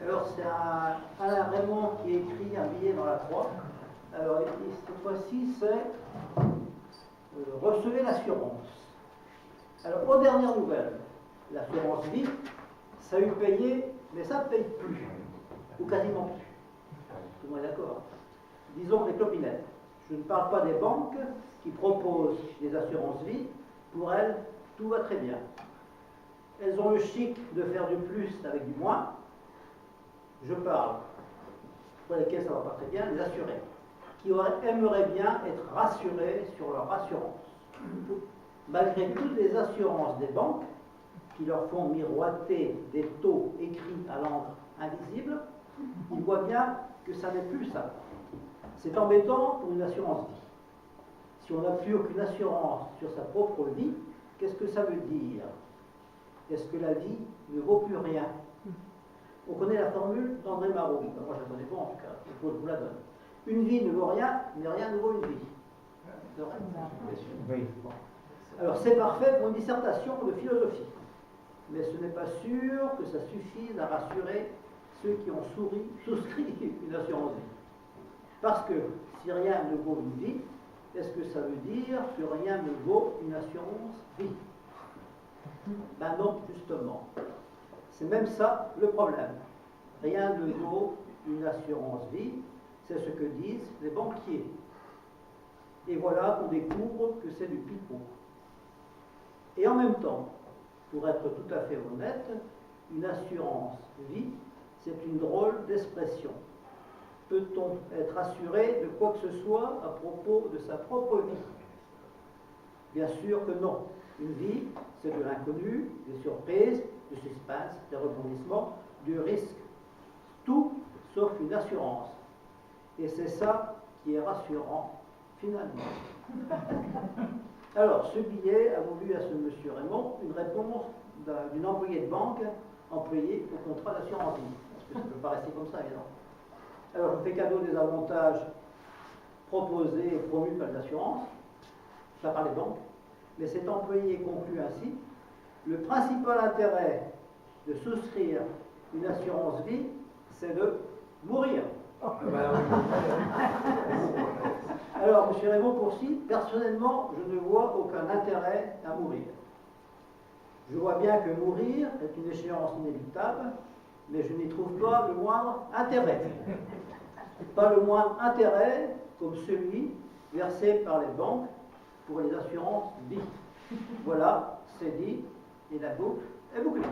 Alors, c'est Alain Raymond qui écrit un billet dans la croix. Alors, cette fois-ci, c'est recevez l'assurance. Alors, aux dernières nouvelles, l'assurance vie, ça a eu payé, mais ça ne paye plus, ou quasiment plus. Tout le monde est d'accord. Disons les clopinettes. Je ne parle pas des banques qui proposent des assurances vie. Pour elles, tout va très bien. Elles ont le chic de faire du plus avec du moins. Je parle, pour lesquels ça ne va pas très bien, les assurés, qui aimeraient bien être rassurés sur leur assurance. Malgré toutes les assurances des banques, qui leur font miroiter des taux écrits à l'encre invisible, ils voient bien que ça n'est plus ça. C'est embêtant pour une assurance vie. Si on n'a plus aucune assurance sur sa propre vie, qu'est-ce que ça veut dire? Est-ce que la vie ne vaut plus rien? On connaît la formule d'André Marot. Moi, je ne la connais pas en tout cas, il faut que je vous la donne. Une vie ne vaut rien, mais rien ne vaut une vie. C'est vrai? Oui. Bon. Alors, c'est parfait pour une dissertation de philosophie. Mais ce n'est pas sûr que ça suffise à rassurer ceux qui ont souscrit une assurance vie. Parce que si rien ne vaut une vie, est-ce que ça veut dire que rien ne vaut une assurance vie? Ben non, justement. C'est même ça le problème. Rien ne vaut une assurance vie, c'est ce que disent les banquiers. Et voilà qu'on découvre que c'est du pipeau. Et en même temps, pour être tout à fait honnête, une assurance vie, c'est une drôle d'expression. Peut-on être assuré de quoi que ce soit à propos de sa propre vie? Bien sûr que non. Une vie, c'est de l'inconnu, des surprises, du suspense, des rebondissements, du risque. Tout sauf une assurance. Et c'est ça qui est rassurant, finalement. Alors, ce billet a voulu à ce monsieur Raymond une réponse d'une employée de banque employée au contrat d'assurance vie. Parce que ça ne peut pas rester comme ça, évidemment. Alors, je fais cadeau des avantages proposés et promus par les assurances, ça par les banques, mais cet employé conclut ainsi: le principal intérêt de souscrire une assurance vie, c'est de mourir. Alors, M. Raymond poursuit: personnellement, je ne vois aucun intérêt à mourir. Je vois bien que mourir est une échéance inéluctable, mais je n'y trouve pas le moindre intérêt. Pas le moindre intérêt comme celui versé par les banques pour les assurances vie. Voilà, c'est dit, et la boucle est bouclée.